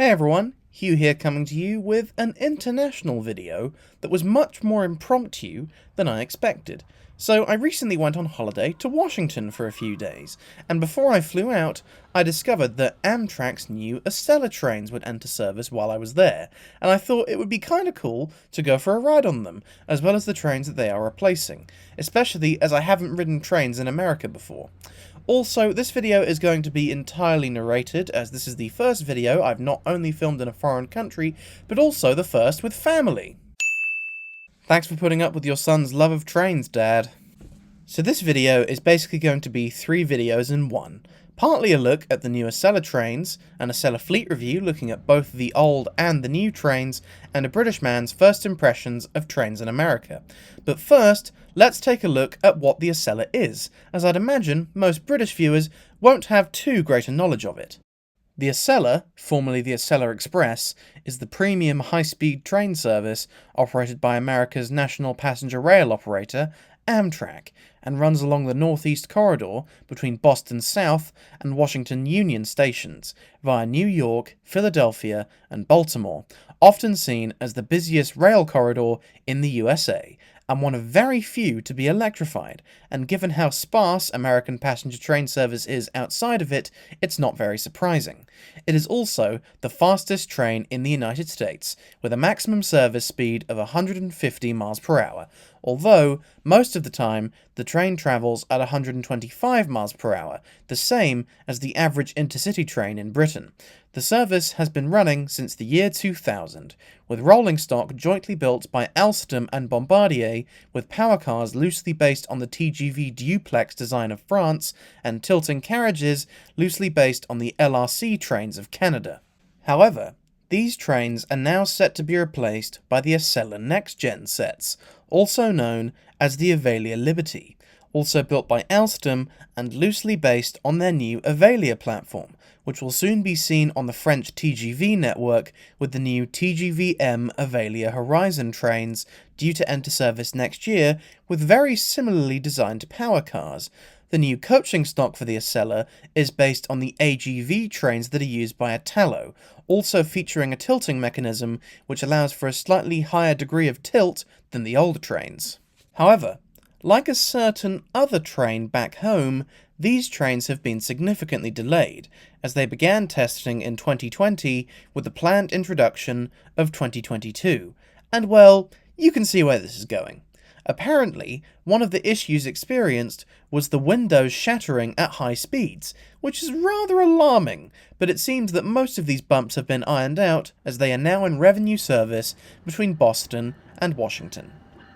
Hey everyone, Hugh here coming to you with an international video that was much more impromptu than I expected. So I recently went on holiday to Washington for a few days, and before I flew out, I discovered that Amtrak's new Acela trains would enter service while I was there, and I thought it would be kinda cool to go for a ride on them, as well as the trains that they are replacing, especially as I haven't ridden trains in America before. Also, this video is going to be entirely narrated, as this is the first video I've not only filmed in a foreign country, but also the first with family. Thanks for putting up with your son's love of trains, Dad. So this video is basically going to be 3 videos in one. Partly a look at the new Acela trains, an Acela fleet review looking at both the old and the new trains, and a British man's first impressions of trains in America. But first, let's take a look at what the Acela is, as I'd imagine most British viewers won't have too great a knowledge of it. The Acela, formerly the Acela Express, is the premium high-speed train service operated by America's national passenger rail operator, Amtrak, and runs along the Northeast Corridor between Boston South and Washington Union stations, via New York, Philadelphia, and Baltimore, often seen as the busiest rail corridor in the USA, and one of very few to be electrified, and given how sparse American passenger train service is outside of it, it's not very surprising. It is also the fastest train in the United States, with a maximum service speed of 150 miles per hour, although most of the time the train travels at 125 miles per hour, the same as the average intercity train in Britain. The service has been running since the year 2000, with rolling stock jointly built by Alstom and Bombardier, with power cars loosely based on the TGV duplex design of France, and tilting carriages loosely based on the LRC trains of Canada. However, these trains are now set to be replaced by the Acela NextGen sets, also known as the Avelia Liberty, also built by Alstom and loosely based on their new Avelia platform, which will soon be seen on the French TGV network with the new TGV-M Avelia Horizon trains due to enter service next year with very similarly designed power cars. The new coaching stock for the Acela is based on the AGV trains that are used by Acela, also featuring a tilting mechanism which allows for a slightly higher degree of tilt than the older trains. However, like a certain other train back home, these trains have been significantly delayed, as they began testing in 2020 with the planned introduction of 2022. And well, you can see where this is going. Apparently, one of the issues experienced was the windows shattering at high speeds, which is rather alarming, but it seems that most of these bumps have been ironed out as they are now in revenue service between Boston and Washington.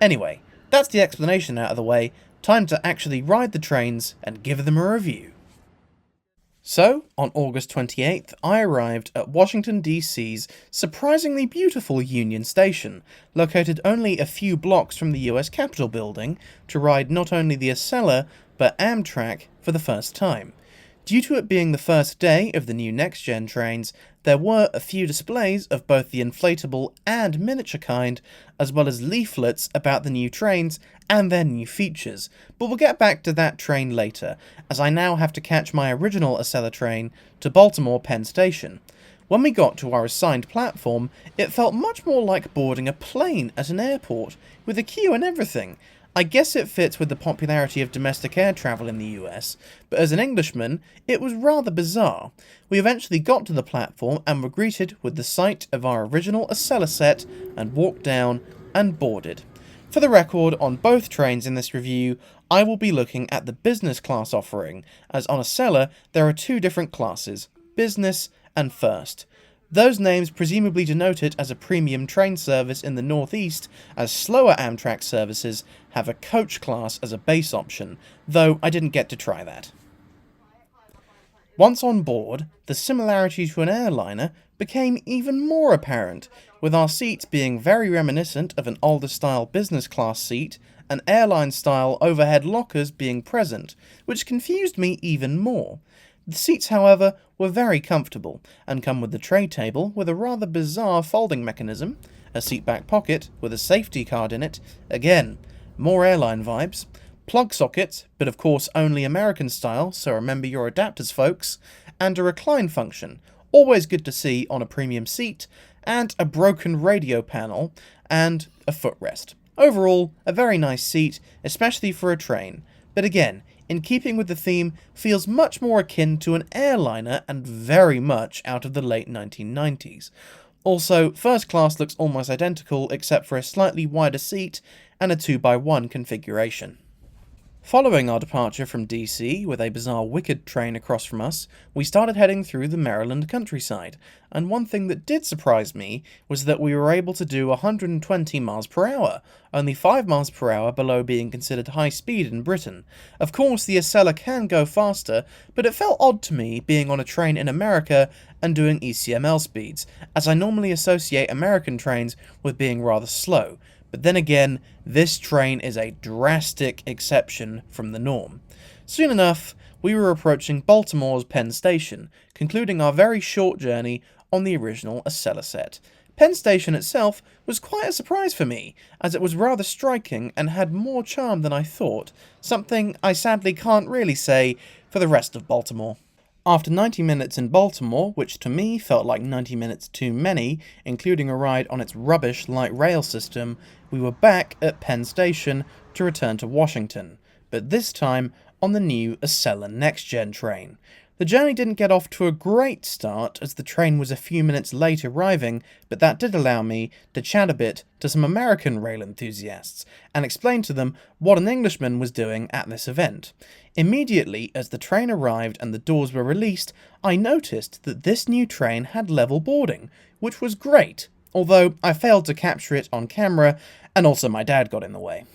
Anyway, that's the explanation out of the way, time to actually ride the trains and give them a review. So, on August 28th, I arrived at Washington D.C.'s surprisingly beautiful Union Station, located only a few blocks from the US Capitol building, to ride not only the Acela, but Amtrak for the first time. Due to it being the first day of the new NextGen trains, there were a few displays of both the inflatable and miniature kind, as well as leaflets about the new trains and their new features, but we'll get back to that train later, as I now have to catch my original Acela train to Baltimore Penn Station. When we got to our assigned platform, it felt much more like boarding a plane at an airport, with a queue and everything. I guess it fits with the popularity of domestic air travel in the US, but as an Englishman, it was rather bizarre. We eventually got to the platform and were greeted with the sight of our original Acela set and walked down and boarded. For the record, on both trains in this review, I will be looking at the business class offering, as on Acela there are 2 different classes, business and first. Those names presumably denote it as a premium train service in the Northeast, as slower Amtrak services have a coach class as a base option, though I didn't get to try that. Once on board, the similarity to an airliner became even more apparent, with our seats being very reminiscent of an older style business class seat, and airline style overhead lockers being present, which confused me even more. The seats, however, were very comfortable, and come with the tray table with a rather bizarre folding mechanism, a seat back pocket with a safety card in it, again, more airline vibes, plug sockets, but of course only American style, so remember your adapters folks, and a recline function, always good to see on a premium seat, and a broken radio panel, and a footrest. Overall, a very nice seat, especially for a train, but again, in keeping with the theme, feels much more akin to an airliner and very much out of the late 1990s. Also, first class looks almost identical except for a slightly wider seat and a 2x1 configuration. Following our departure from DC, with a bizarre Wicked train across from us, we started heading through the Maryland countryside, and one thing that did surprise me was that we were able to do 120 miles per hour, only 5 miles per hour below being considered high speed in Britain. Of course, the Acela can go faster, but it felt odd to me being on a train in America and doing ECML speeds, as I normally associate American trains with being rather slow. But then again, this train is a drastic exception from the norm. Soon enough, we were approaching Baltimore's Penn Station, concluding our very short journey on the original Acela set. Penn Station itself was quite a surprise for me, as it was rather striking and had more charm than I thought, something I sadly can't really say for the rest of Baltimore. After 90 minutes in Baltimore, which to me felt like 90 minutes too many, including a ride on its rubbish light rail system, we were back at Penn Station to return to Washington, but this time on the new Acela NextGen train. The journey didn't get off to a great start as the train was a few minutes late arriving, but that did allow me to chat a bit to some American rail enthusiasts and explain to them what an Englishman was doing at this event. Immediately as the train arrived and the doors were released, I noticed that this new train had level boarding, which was great, although I failed to capture it on camera and also my dad got in the way.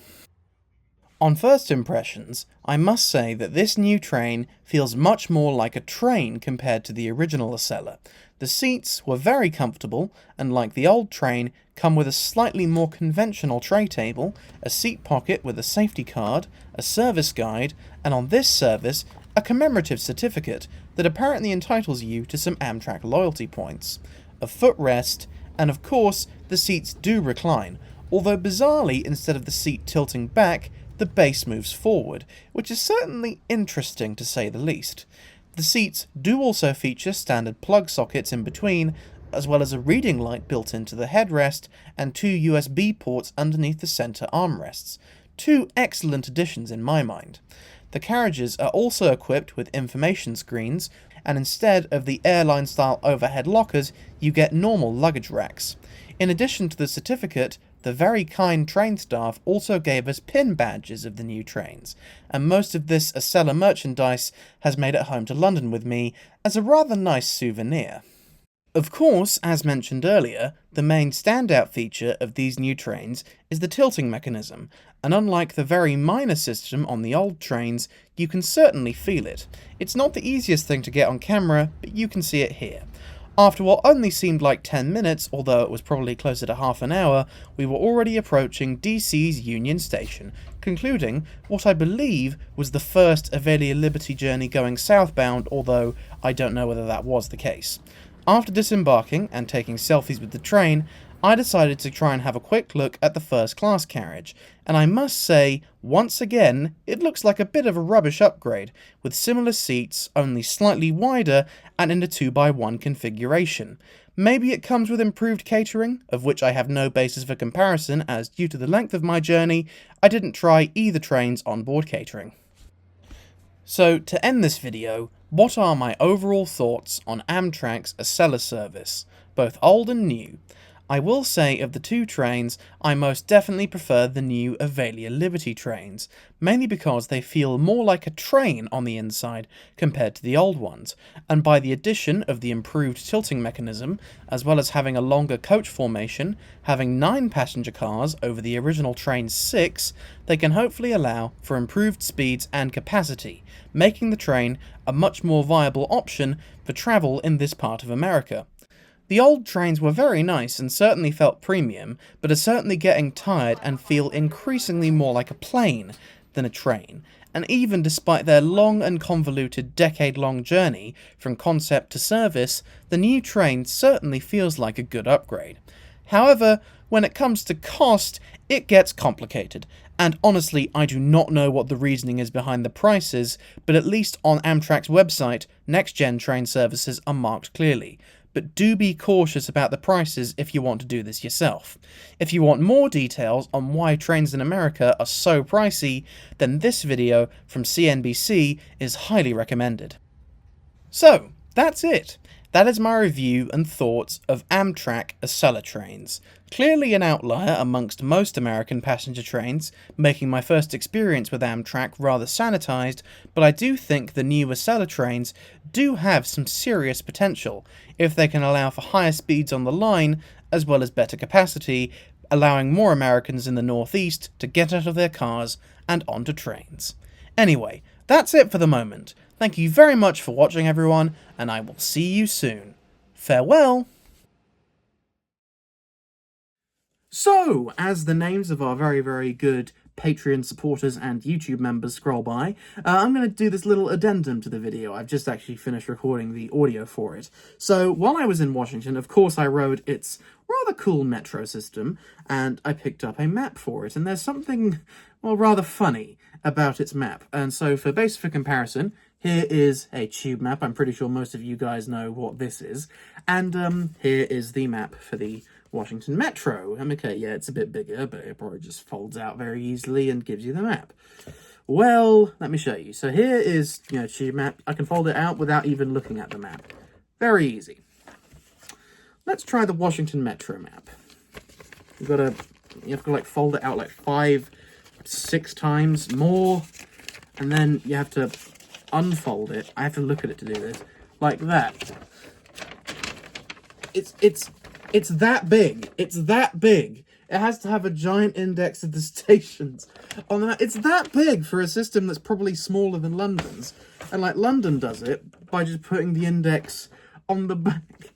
On first impressions, I must say that this new train feels much more like a train compared to the original Acela. The seats were very comfortable, and like the old train, come with a slightly more conventional tray table, a seat pocket with a safety card, a service guide, and on this service, a commemorative certificate that apparently entitles you to some Amtrak loyalty points, a footrest, and of course, the seats do recline, although bizarrely, instead of the seat tilting back, the base moves forward, which is certainly interesting to say the least. The seats do also feature standard plug sockets in between, as well as a reading light built into the headrest and 2 USB ports underneath the centre armrests. 2 excellent additions in my mind. The carriages are also equipped with information screens, and instead of the airline-style overhead lockers, you get normal luggage racks. In addition to the certificate, the very kind train staff also gave us pin badges of the new trains, and most of this Acela merchandise has made it home to London with me as a rather nice souvenir. Of course, as mentioned earlier, the main standout feature of these new trains is the tilting mechanism, and unlike the very minor system on the old trains, you can certainly feel it. It's not the easiest thing to get on camera, but you can see it here. After what only seemed like 10 minutes, although it was probably closer to half an hour, we were already approaching DC's Union Station, concluding what I believe was the first Acela Liberty journey going southbound, although I don't know whether that was the case. After disembarking and taking selfies with the train, I decided to try and have a quick look at the first class carriage, and I must say, once again, it looks like a bit of a rubbish upgrade, with similar seats, only slightly wider and in a 2x1 configuration. Maybe it comes with improved catering, of which I have no basis for comparison as due to the length of my journey, I didn't try either train's onboard catering. So, to end this video, what are my overall thoughts on Amtrak's Acela service, both old and new? I will say of the 2 trains, I most definitely prefer the new Acela Liberty trains, mainly because they feel more like a train on the inside compared to the old ones, and by the addition of the improved tilting mechanism, as well as having a longer coach formation, having 9 passenger cars over the original train's 6, they can hopefully allow for improved speeds and capacity, making the train a much more viable option for travel in this part of America. The old trains were very nice and certainly felt premium, but are certainly getting tired and feel increasingly more like a plane than a train, and even despite their long and convoluted decade-long journey from concept to service, the new train certainly feels like a good upgrade. However, when it comes to cost, it gets complicated, And honestly, I do not know what the reasoning is behind the prices, but at least on Amtrak's website, NextGen train services are marked clearly. But do be cautious about the prices if you want to do this yourself. If you want more details on why trains in America are so pricey, then this video from CNBC is highly recommended. So, that's it. That is my review and thoughts of Amtrak Acela trains. Clearly an outlier amongst most American passenger trains, making my first experience with Amtrak rather sanitized, but I do think the new Acela trains do have some serious potential if they can allow for higher speeds on the line as well as better capacity, allowing more Americans in the Northeast to get out of their cars and onto trains. Anyway, that's it for the moment. Thank you very much for watching, everyone, and I will see you soon. Farewell! So, as the names of our very, very good Patreon supporters and YouTube members scroll by, I'm going to do this little addendum to the video. I've just actually finished recording the audio for it. So, while I was in Washington, of course I rode its rather cool metro system, and I picked up a map for it, and there's something, well, rather funny about its map. And so, for comparison, here is a tube map. I'm pretty sure most of you guys know what this is. And here is the map for the Washington Metro. Okay, yeah, it's a bit bigger, but it probably just folds out very easily and gives you the map. Well, let me show you. So here is, tube map. I can fold it out without even looking at the map. Very easy. Let's try the Washington Metro map. You have to like fold it out like 5, 6 times more, and then you have to unfold it. I have to look at it to do this, like that. It's that big. It's that big. It has to have a giant index of the stations on the map. It's that big for a system that's probably smaller than London's, and like London does it by just putting the index on the back.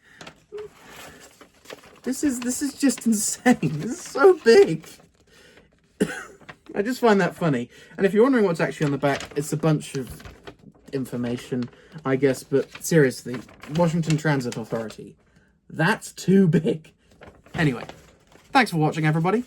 This is just insane. This is so big. I just find that funny. And if you're wondering what's actually on the back, it's a bunch of information, I guess, but seriously, Washington Transit Authority. That's too big. Anyway, thanks for watching, everybody.